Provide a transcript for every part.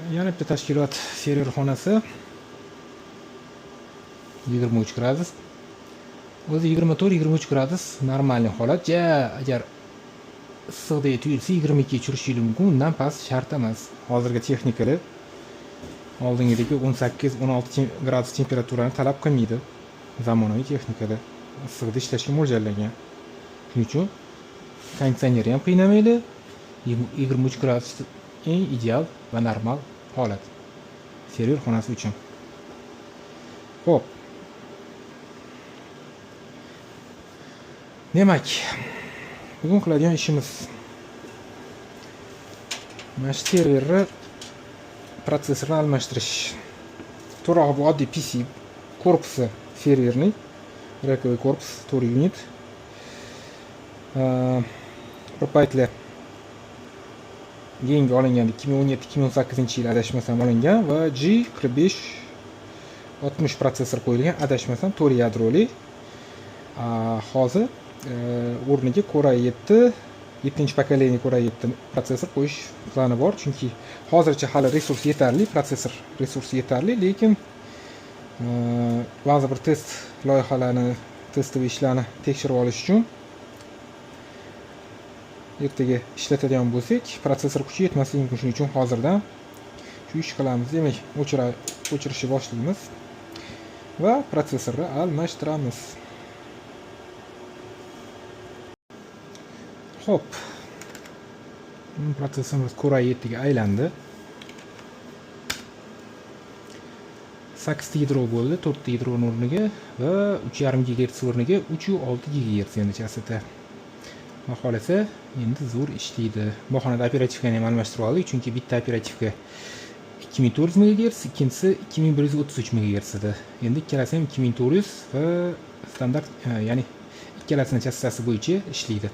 Yana bitta tashkilot server xonasi 23 gradus. O'zi 24-23 gradus normalniy holat. Agar issiqdek tuyulsa 22 ga tushirishingiz mumkin. Undan past shart emas. Hozirgi texnikada oldingidagi 18-16 gradus temperaturani talab qilmaydi. Zamonaviy texnikada issiqda ishlashga mo'ljallangan. Shuning uchun konditsioner ham qiynamaydi. 23 gradus eng ideal va normal holat server xonasi uchun. Xo'p. Demak, bugun qiladigan ishimiz mana shu serverni protsessorni almashtirish. To'g'ri, bu oddiy PC korpusi serverning rakoviy korpus 4 unit. Proprietary yangi olingan 2017-2018 yil adashmasam olingan va G4560 protsessor qo'yilgan, adashmasam 4 yadroli. Hozir o'rniga Core i7 7-pokoleniya Core i7 protsessor qo'yish plani bor, chunki hozircha hali resurs yetarli, protsessor resursi yetarli, lekin ba'zi bir test loyihalarini, testoviy ishlarni tekshirib olish uchun ertaga ishlatadigan bo'lsak, protsessor kuchi yetmasligi mumkin. Shuning uchun hozirdan shu ish qilamiz. Demak, o'chirishni boshlaymiz va protsessorni almashtiramiz. Xo'p. Protsessorimiz Core i7 ga aylandi. 8 ta yadro bo'ldi, 4 ta yadroning o'rniga va 3.5 GHz o'rniga 3.6 GHz endi chasida. Xohlasa endi zo'r ishlaydi. Bu xonada operativkani ham almashtirib oldik, chunki bitta operativka 2400 MHz, ikkinchisi 2133 MHz edi. Endi ikkalasi ham 2400 va standart, ya'ni ikkalasining chastasi bo'yicha ishlaydi.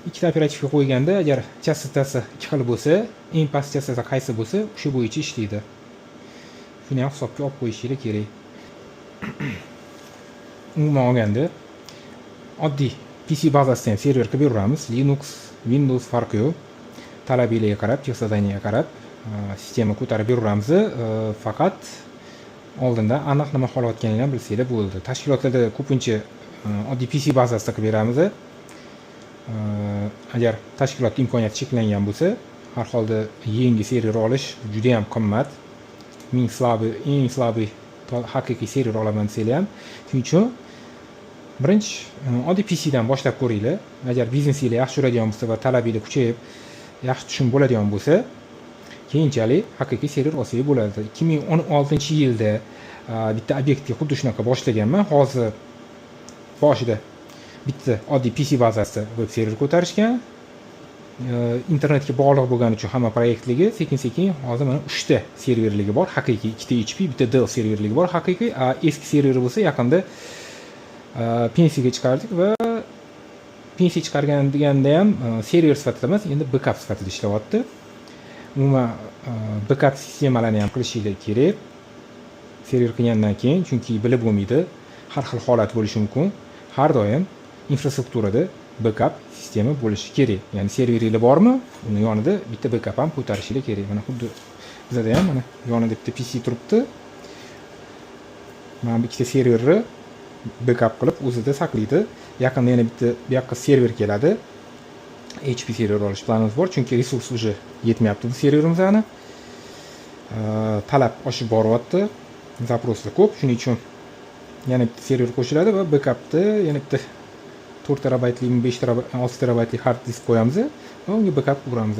Ikkita operativka qo'yganda agar chastasi ikki xil bo'lsa, eng past chastasi qaysi bo'lsa, o'sha bo'yicha ishlaydi. Shuni ham hisobga olib qo'yishingiz kerak. Umuman olganda oddiy PC bazasidan server qilib beramiz. Linux, Windows farqi yo'q. Talablarga qarab, texzadaniyaga qarab sistema ko'tarib beramiz. Faqat oldindan aniq nima xohlayotganinglarni bilsanglar bo'ldi. Tashkilotlarda ko'pincha oddiy PC bazasida qilib beramiz. Agar tashkilot imkoniyati cheklangan bo'lsa, har holda yangi server olish juda ham qimmat. Eng slabi haqiqiy server olaman desanglar ham. Shuning uchun birinchi oddiy PC dan boshlab ko'ringlar. Agar biznesingizga yaxshi yuradigan bo'lsa va talabingiz kuchayib, yaxshi tushum bo'ladigan bo'lsa, keyinchalik haqiqiy server olsangiz bo'ladi. 2016-yilda bitta obyektga xuddi shunaqa boshlaganman. Hozir boshida bitta oddiy PC bazasida web server ko'tarishgan. Internetga bog'liq bo'lgani uchun hamma proyektligi sekin-sekin hozir mana 3 ta serverligi bor, haqiqiy 2 ta HP, bitta Dell serverligi bor, haqiqiy. Eski server bo'lsa yaqinda pensiyaga chiqardik va pensiya chiqargan deganda ham server sifatida emas, endi backup sifatida ishlayapti. Umuman backup sistemalarni ham qilishingiz kerak. Server qilgandan keyin, chunki bilib bo'lmaydi, har xil holat bo'lishi mumkin. Har doim infrastrukturada backup sistema bo'lishi kerak. Ya'ni serveringiz bormi, uni yonida bitta backup ham ko'tarishingiz kerak. Mana xuddi bizda ham mana yonida bitta PC turibdi. Mana bu ikkita serverni backup qilib o'zida saqlaydi. Yaqinda yana bitta bu yoqqa server keladi. HP server olish planimiz bor, chunki resurs уже yetmayapti bu serverimizga. Talab oshib boryapti. Zaproslar ko'p, shuning uchun yana bitta server qo'shiladi va backupda yana bitta 4 terabaytlik, 5 terabayt, 6 terabaytlik hard disk qo'yamiz va unga backup quramiz.